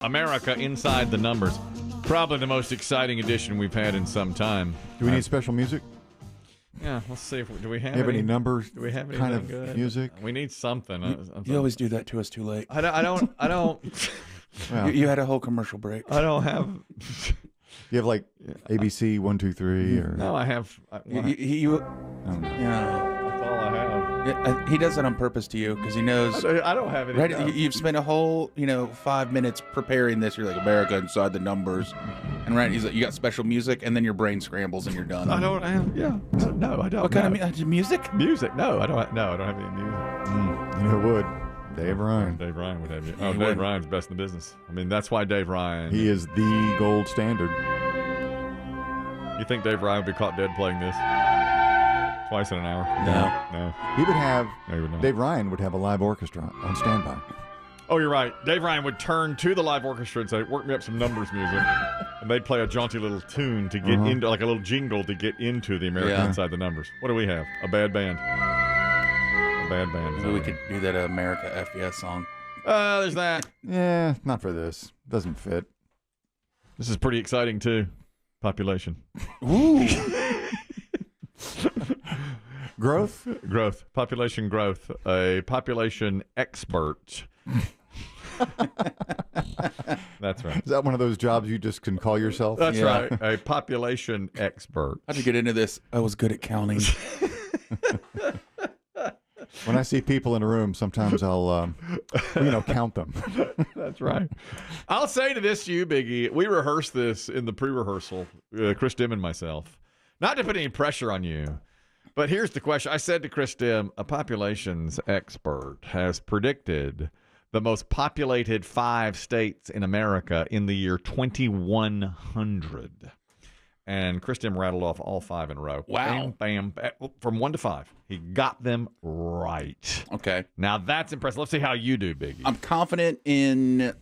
America Inside the Numbers. Probably the most exciting edition we've had in some time. Do we need special music? Yeah, let's see. Do we have, You have any numbers? Do we have kind of good music? We need something. You always do that to us too late. I don't. Well, You had a whole commercial break. I don't have. you have like ABC 1, 2, 3, or No, I have. I don't know. That's all I have. He does it on purpose to you because he knows. I don't have any. Right, No. you've spent a whole 5 minutes preparing this. You're like America Inside the Numbers, and right, he's like, you got special music, and then your brain scrambles and you're done. I don't have. Yeah. No, I don't. What kind of music? Music? No, I don't. No, I don't have any music. You know who would? Dave Ryan. Dave Ryan would have you. Yeah, Oh, he Dave would. Ryan's best in the business. I mean, that's why Dave Ryan. He is the gold standard. You think Dave Ryan would be caught dead playing this? Twice in an hour? No. He would have. No, he would not. Dave Ryan would have a live orchestra on standby. Oh, you're right. Dave Ryan would turn to the live orchestra and say, work me up some numbers music. And they'd play a jaunty little tune to get into, like a little jingle to get into the America Inside the Numbers. What do we have? A bad band. A bad band. Maybe we could do that America FES song. There's that. Yeah, not for this. Doesn't fit. This is pretty exciting, too. Population. Ooh. Growth? Growth. Population growth. A population expert. That's right. Is that one of those jobs you just can call yourself? That's Yeah. right. A population expert. How'd you get into this? I was good at counting. When I see people in a room, sometimes I'll, count them. That's right. I'll say to you, Biggie, we rehearsed this in the pre-rehearsal, Chris Demm and myself. Not to put any pressure on you, but here's the question. I said to Chris Demm, a populations expert has predicted the most populated 5 states in America in the year 2100. And Chris Demm rattled off all 5 in a row. Wow. Bam, bam, from 1 to 5. He got them right. Okay. Now that's impressive. Let's see how you do, Biggie. I'm confident in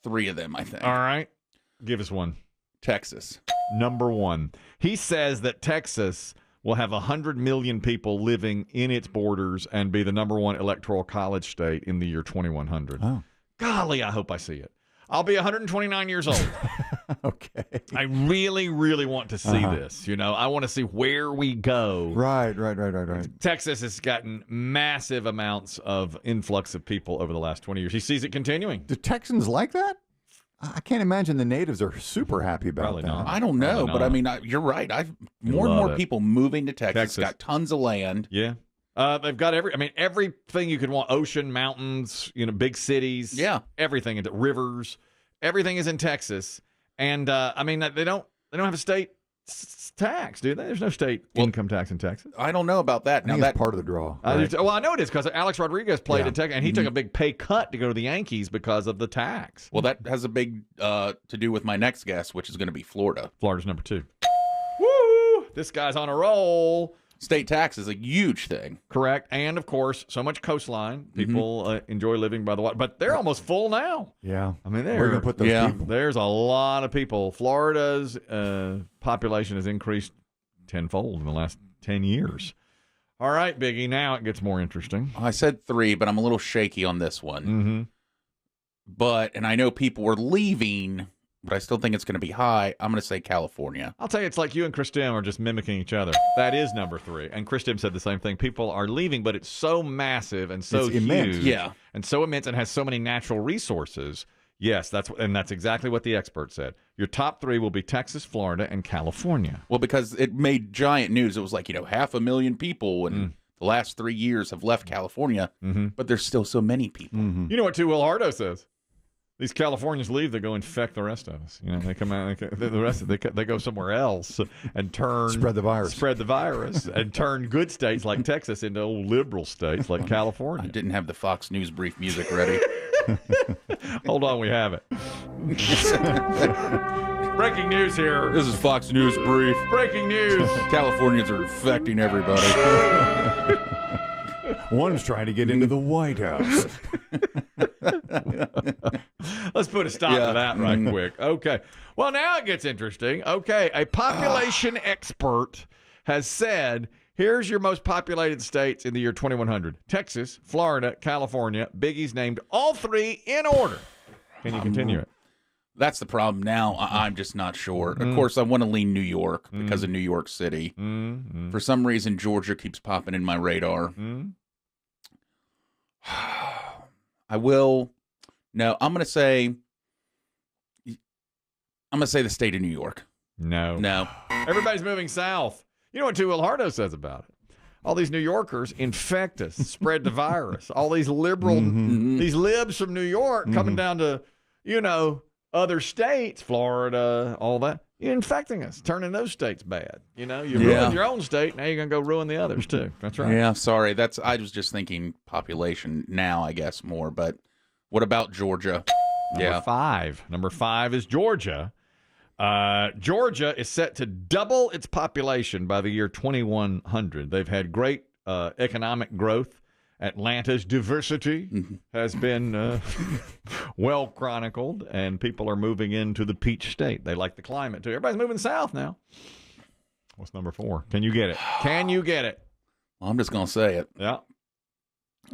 3 of them, I think. All right. Give us one. Texas. Number 1. He says that Texas will have 100 million people living in its borders and be the number 1 electoral college state in the year 2100. Oh. Golly, I hope I see it. I'll be 129 years old. Okay. I really, really want to see this. I want to see where we go. Right. Texas has gotten massive amounts of influx of people over the last 20 years. He sees it continuing. Do Texans like that? I can't imagine the natives are super happy about Probably that. not. I don't know, Probably but not. I mean, you're right. More and love more it. people moving to Texas, Texas. got tons of land. Yeah. They've got everything you could want. Ocean, mountains, big cities. Yeah. Everything, into rivers. Everything is in Texas. And, they don't have a state tax, do they? There's no state income tax in Texas. I don't know about that. I Now think that it's part of the draw. Well, I know it is because Alex Rodriguez played Yeah. in Texas, and he took a big pay cut to go to the Yankees because of the tax. Well, that has a big to do with my next guess, which is going to be Florida. Florida's number 2. Woo! This guy's on a roll. State tax is a huge thing. Correct. And, of course, so much coastline. People enjoy living by the water. But they're almost full now. Yeah. I mean, Where are you going to put those people? There's a lot of people. Florida's population has increased tenfold in the last 10 years. All right, Biggie, now it gets more interesting. I said 3, but I'm a little shaky on this one. Mm-hmm. And I know people were leaving, but I still think it's going to be high. I'm going to say California. I'll tell you, it's like you and Chris Demm are just mimicking each other. That is number 3. And Chris Demm said the same thing. People are leaving, but it's so massive and so It's immense. huge. Yeah. And so immense and has so many natural resources. Yes, that's exactly what the expert said. Your top 3 will be Texas, Florida, and California. Well, because it made giant news. It was like, 500,000 people in the last 3 years have left California, but there's still so many people. Mm-hmm. You know what Two Will Hardo says? These Californians leave, they go infect the rest of us. They come out, the rest of they go somewhere else and Spread the virus. and turn good states like Texas into old liberal states like I California. didn't have the Fox News brief music ready. Hold on, we have it. Breaking news here. This is Fox News brief. Breaking news. Californians are infecting everybody. One's trying to get into the White House. Let's put a stop to that right quick. Okay. Well, now it gets interesting. Okay. A population expert has said Here's your most populated states in the year 2100. Texas, Florida, California. Biggie's named all three in order. Can you continue it? That's the problem now. I'm just not sure. Of course, I want to lean New York because of New York City. For some reason, Georgia keeps popping in my radar. I will. No, I'm going to say the state of New York. No. Everybody's moving south. You know what 2 Will Hardo says about it? All these New Yorkers infect us, spread the virus. All these liberal, these libs from New York coming down to, other states, Florida, all that. You're infecting us, turning those states bad. You ruined your own state. Now you're going to go ruin the others too. That's right. Yeah, sorry. I was just thinking population now, I guess, more. But what about Georgia? Number 5 is Georgia. Georgia is set to double its population by the year 2100. They've had great economic growth. Atlanta's diversity has been well chronicled, and people are moving into the Peach State. They like the climate, too. Everybody's moving south now. What's number 4? Can you get it? Well, I'm just going to say it. Yeah.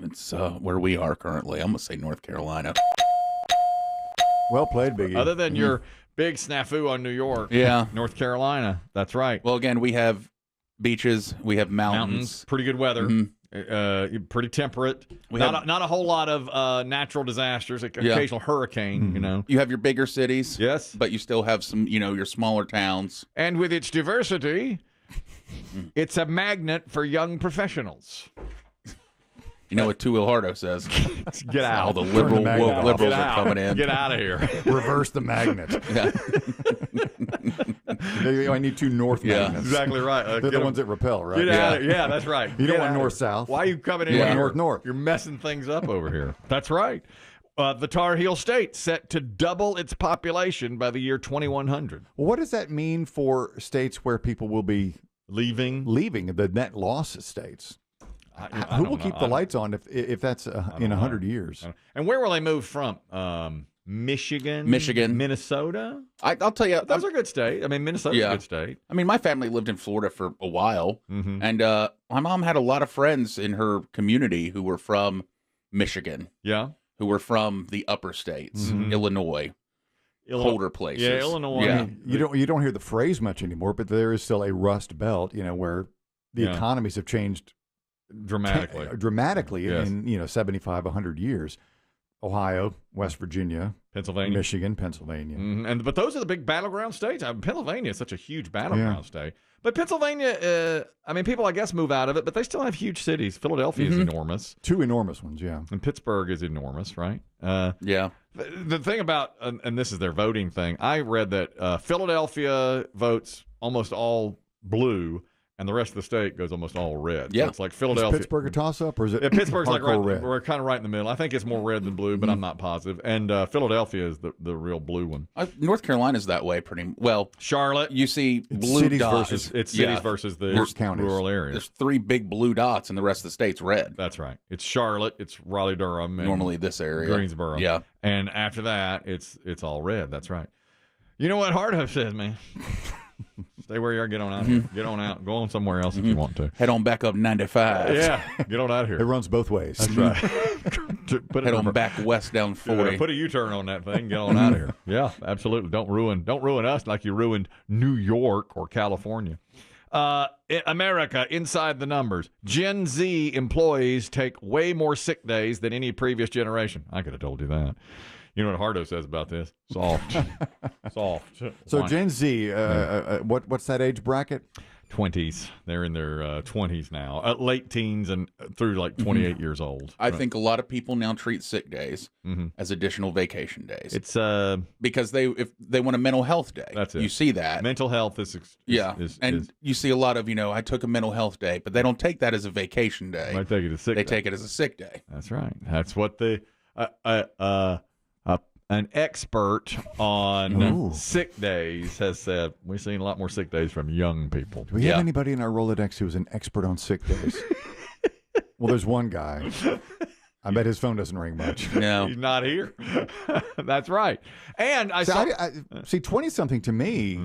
It's where we are currently. I'm going to say North Carolina. Well played, Biggie. Other than your big snafu on New York. Yeah. North Carolina. That's right. Well, again, we have beaches. We have mountains. Pretty good weather. Pretty temperate. Not a whole lot of natural disasters. Occasional hurricane, You have your bigger cities. Yes. But you still have some, your smaller towns. And with its diversity, it's a magnet for young professionals. You know what 2 Will Hardo says? Get out. All the woke liberals are coming in. Get out of here. Reverse the magnet. I need 2 north magnets. Exactly right. They're the ones that repel, right? Get out of, that's right. You don't want north-south. Why are you coming in here? North-north. You're messing things up over here. That's right. The Tar Heel State set to double its population by the year 2100. Well, what does that mean for states where people will be leaving the net loss states? Who will keep the lights on if that's in 100 years? And where will they move from? Michigan, Minnesota. I'll tell you, those are good states. I mean, Minnesota's a good state. I mean, my family lived in Florida for a while, and my mom had a lot of friends in her community who were from Michigan. Yeah, who were from the upper states, Illinois. Colder places. Yeah, Illinois. Yeah. You don't hear the phrase much anymore, but there is still a Rust Belt, where the economies have changed dramatically yes. in 75, 100 years. Ohio, West Virginia, Pennsylvania, Michigan, Pennsylvania. But those are the big battleground states. Pennsylvania is such a huge battleground state. But Pennsylvania, people, I guess, move out of it, but they still have huge cities. Philadelphia is enormous. 2 enormous ones, yeah. And Pittsburgh is enormous, right? Yeah. The thing about, and this is their voting thing, I read that Philadelphia votes almost all blue, and the rest of the state goes almost all red. Yeah. So it's like Philadelphia. Is Pittsburgh a toss-up, or is it Pittsburgh's like red? We're kind of right in the middle. I think it's more red than blue, but I'm not positive. And Philadelphia is the real blue one. North Carolina's that way pretty well. Charlotte. You see blue dots. It's cities versus the rural areas. There's 3 big blue dots, and the rest of the state's red. That's right. It's Charlotte, it's Raleigh-Durham. And normally this area. Greensboro. Yeah. And after that, it's all red. That's right. You know what Hardhope says, man? Stay where you are. Get on out here. Get on out. Go on somewhere else if you want to. Head on back up 95. Yeah. Get on out of here. It runs both ways. That's right. Head on back west down 40. Put a U-turn on that thing. Get on out of here. Yeah, absolutely. Don't ruin us like you ruined New York or California. America, inside the numbers. Gen Z employees take way more sick days than any previous generation. I could have told you that. You know what Hardo says about this? Soft. Soft. So Gen Z, what's that age bracket? 20s. They're in their 20s now. Late teens and through like 28 years old. I think a lot of people now treat sick days as additional vacation days. It's because if they want a mental health day. That's it. You see that. Mental health is you see a lot of, I took a mental health day, but they don't take that as a vacation day. They take it as a sick day. They take it as a sick day. That's right. That's what an expert on sick days has said. We've seen a lot more sick days from young people. Do we have anybody in our Rolodex who's an expert on sick days? Well, there's one guy. I bet his phone doesn't ring much. No. He's not here. That's right. And I see 20-something to me,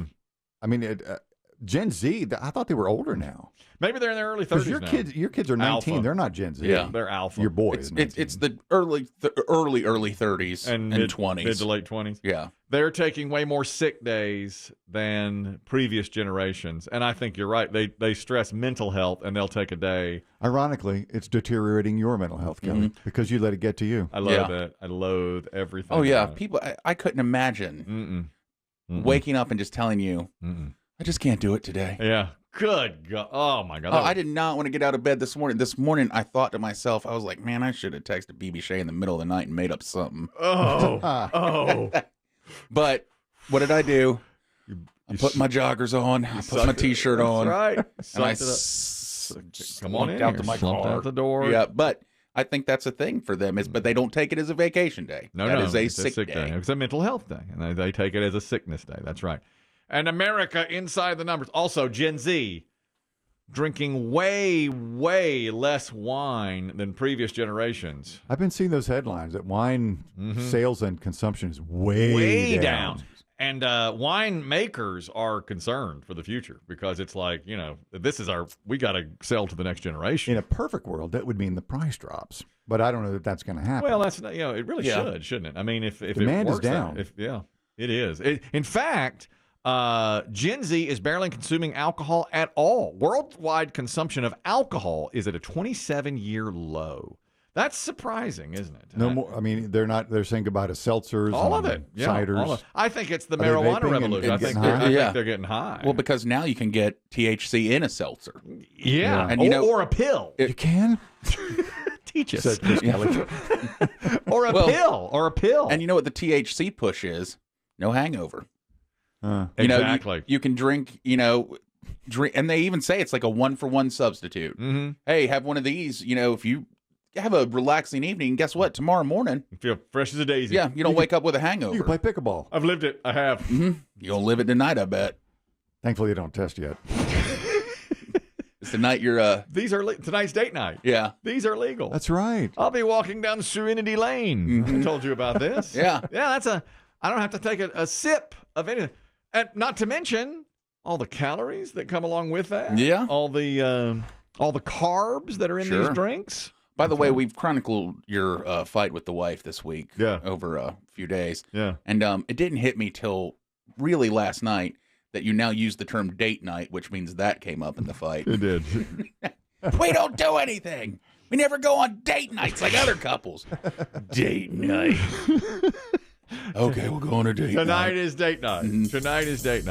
I mean, Gen Z, I thought they were older now. Maybe they're in their early 30s Because now. your kids are 19. Alpha. They're not Gen Z. Yeah. They're alpha. Your boy is 19. It's the early 30s and 20s. Mid to late 20s. Yeah. They're taking way more sick days than previous generations. And I think you're right. They stress mental health, and they'll take a day. Ironically, it's deteriorating your mental health, Kelly, because you let it get to you. I love it. I loathe everything. Oh, yeah. about it. People, I couldn't imagine waking up and just telling you, I just can't do it today. Yeah. Good God. Oh, my God. Oh, I did not want to get out of bed this morning. This morning, I thought to myself, I was like, man, I should have texted BB Shea in the middle of the night and made up something. Oh. But what did I do? I put my joggers on. I put my T-shirt on. That's right. And I Come on in. out to my car. Out the door. Yeah, but I think that's a thing for them. But they don't take it as a vacation day. That is a it's sick day. It's a mental health day, and they take it as a sickness day. That's right. And America inside the numbers. Also, Gen Z drinking way, way less wine than previous generations. I've been seeing those headlines that wine sales and consumption is way down. And wine makers are concerned for the future because it's like, we got to sell to the next generation. In a perfect world, that would mean the price drops. But I don't know that that's going to happen. Well, that's it really should, shouldn't it? I mean, if demand it is works down. It is. In fact, Gen Z is barely consuming alcohol at all. Worldwide consumption of alcohol is at a 27-year low. That's surprising, isn't it? No more. I mean, they're saying goodbye to seltzers, all of and it, yeah, ciders. all of, I think it's the Are they marijuana vaping revolution. and I think getting high? they're getting high. Well, because now you can get THC in a seltzer. Yeah. And or a pill. You can? Teach us. Said Chris Kelly. Or a pill. And you know what the THC push is? No hangover. Exactly. You can drink, drink, and they even say it's like a 1-for-1 substitute. Mm-hmm. Hey, have one of these, if you have a relaxing evening, guess what? Tomorrow morning, You feel fresh as a daisy. yeah, you don't wake up with a hangover. You can play pickleball. I've lived it. I have. You'll live it tonight, I bet. Thankfully, you don't test yet. It's the night you're, These are tonight's date night. yeah. These are legal. That's right. I'll be walking down Serenity Lane. I told you about this. Yeah. Yeah, I don't have to take a sip of anything. And not to mention all the calories that come along with that. Yeah. All the carbs that are in these drinks. By the way, we've chronicled your fight with the wife this week. Yeah. Over a few days. Yeah. And it didn't hit me till really last night that you now use the term date night, which means that came up in the fight. It did. We don't do anything. We never go on date nights like other couples. Date night. Okay, we'll go on a date Tonight night. is date night. Tonight is date night.